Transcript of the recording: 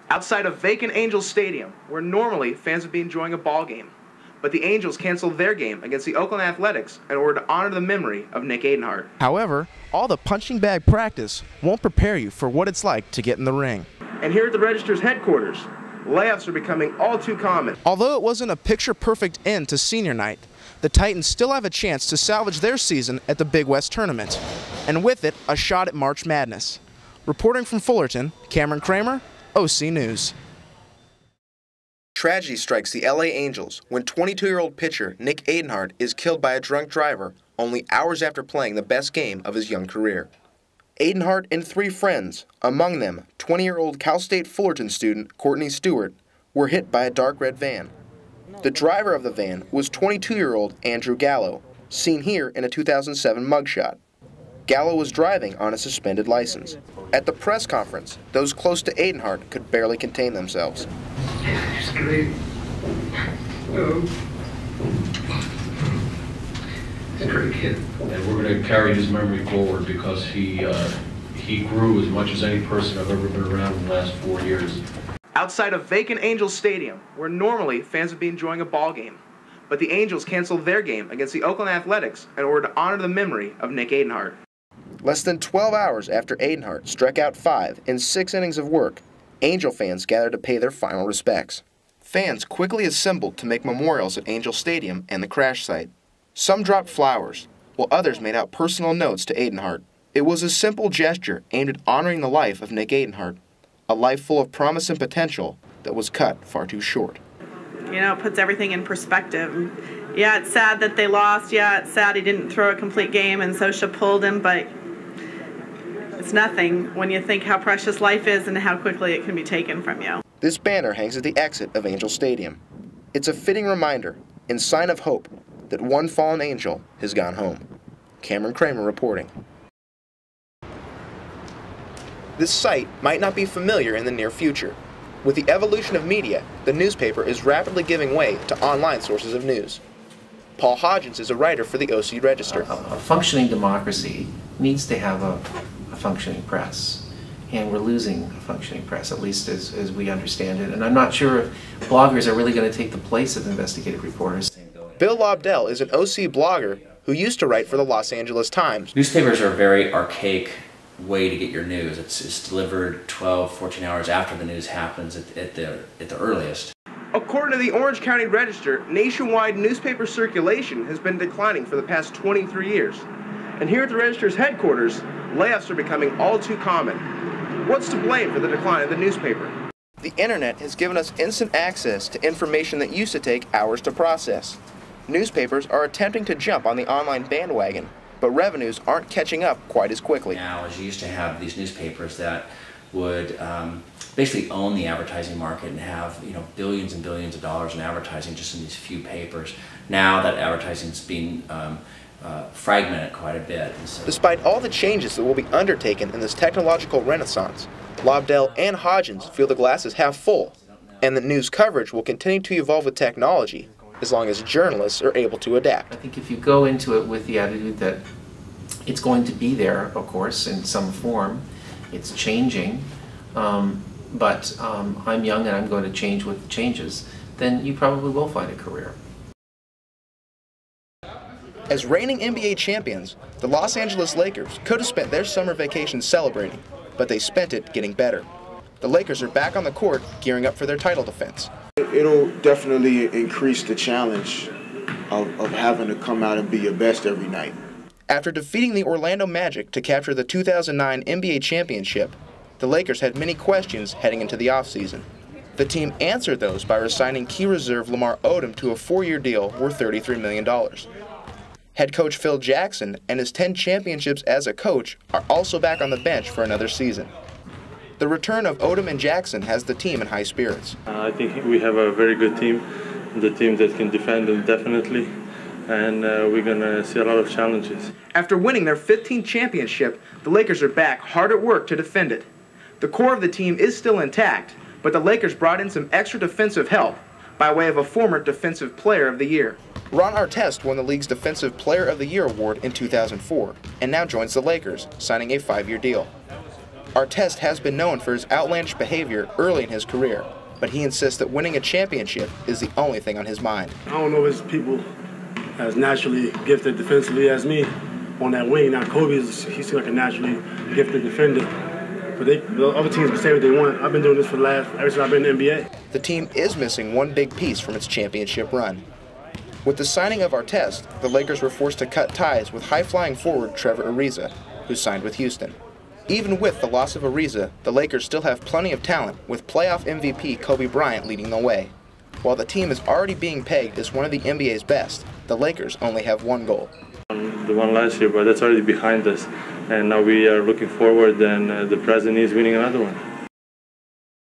Outside of vacant Angels Stadium, where normally fans would be enjoying a ball game. But the Angels canceled their game against the Oakland Athletics in order to honor the memory of Nick Adenhart. However, all the punching bag practice won't prepare you for what it's like to get in the ring. And here at the Register's headquarters, layoffs are becoming all too common. Although it wasn't a picture-perfect end to senior night, the Titans still have a chance to salvage their season at the Big West Tournament, and with it, a shot at March Madness. Reporting from Fullerton, Cameron Cramer, OC News. Tragedy strikes the LA Angels when 22-year-old pitcher Nick Adenhart is killed by a drunk driver only hours after playing the best game of his young career. Adenhart and 3 friends, among them 20-year-old Cal State Fullerton student Courtney Stewart, were hit by a dark red van. The driver of the van was 22-year-old Andrew Gallo, seen here in a 2007 mugshot. Gallo was driving on a suspended license. At the press conference, those close to Adenhart could barely contain themselves. It's great. He's a great kid. And we're going to carry his memory forward because he grew as much as any person I've ever been around in the last 4 years. Outside of vacant Angels Stadium, where normally fans would be enjoying a ball game. But the Angels canceled their game against the Oakland Athletics in order to honor the memory of Nick Adenhart. Less than 12 hours after Adenhart struck out 5 in 6 innings of work, Angel fans gathered to pay their final respects. Fans quickly assembled to make memorials at Angel Stadium and the crash site. Some dropped flowers, while others made out personal notes to Adenhart. It was a simple gesture aimed at honoring the life of Nick Adenhart, a life full of promise and potential that was cut far too short. You know, it puts everything in perspective. Yeah, it's sad that they lost. Yeah, it's sad he didn't throw a complete game and Sosha pulled him, but it's nothing when you think how precious life is and how quickly it can be taken from you. This banner hangs at the exit of Angel Stadium. It's a fitting reminder, in sign of hope, that one fallen angel has gone home. Cameron Cramer reporting. This site might not be familiar in the near future. With the evolution of media, the newspaper is rapidly giving way to online sources of news. Paul Hodgins is a writer for the OC Register. A functioning democracy needs to have a functioning press, and we're losing a functioning press, at least as we understand it. And I'm not sure if bloggers are really going to take the place of investigative reporters. Bill Lobdell is an OC blogger who used to write for the Los Angeles Times. Newspapers are a very archaic way to get your news. It's delivered 12, 14 hours after the news happens at the earliest. According to the Orange County Register, nationwide newspaper circulation has been declining for the past 23 years. And here at the Register's headquarters, layoffs are becoming all too common. What's to blame for the decline of the newspaper? The internet has given us instant access to information that used to take hours to process. Newspapers are attempting to jump on the online bandwagon, but revenues aren't catching up quite as quickly. Now, as you used to have these newspapers that would basically own the advertising market and have billions and billions of dollars in advertising just in these few papers. Now that advertising's being fragmented quite a bit. So, despite all the changes that will be undertaken in this technological renaissance, Lobdell and Hodgins feel the glass is half full, and that news coverage will continue to evolve with technology as long as journalists are able to adapt. I think if you go into it with the attitude that it's going to be there, of course, in some form, it's changing, but I'm young and I'm going to change with the changes, then you probably will find a career. As reigning NBA champions, the Los Angeles Lakers could have spent their summer vacation celebrating, but they spent it getting better. The Lakers are back on the court, gearing up for their title defense. It'll definitely increase the challenge of having to come out and be your best every night. After defeating the Orlando Magic to capture the 2009 NBA championship, the Lakers had many questions heading into the offseason. The team answered those by re-signing key reserve Lamar Odom to a 4-year deal worth $33 million. Head coach Phil Jackson and his 10 championships as a coach are also back on the bench for another season. The return of Odom and Jackson has the team in high spirits. I think we have a very good team, the team that can defend indefinitely, and we're going to see a lot of challenges. After winning their 15th championship, the Lakers are back hard at work to defend it. The core of the team is still intact, but the Lakers brought in some extra defensive help by way of a former Defensive Player of the Year. Ron Artest won the league's Defensive Player of the Year award in 2004 and now joins the Lakers, signing a 5-year deal. Artest has been known for his outlandish behavior early in his career, but he insists that winning a championship is the only thing on his mind. I don't know if people as naturally gifted defensively as me on that wing. Now Kobe, he's like a naturally gifted defender. But the other teams can say what they want. I've been doing this ever since I've been in the NBA. The team is missing one big piece from its championship run. With the signing of Artest, the Lakers were forced to cut ties with high-flying forward Trevor Ariza, who signed with Houston. Even with the loss of Ariza, the Lakers still have plenty of talent, with playoff MVP Kobe Bryant leading the way. While the team is already being pegged as one of the NBA's best, the Lakers only have one goal. The one last year, but that's already behind us. And now we are looking forward, and the present is winning another one.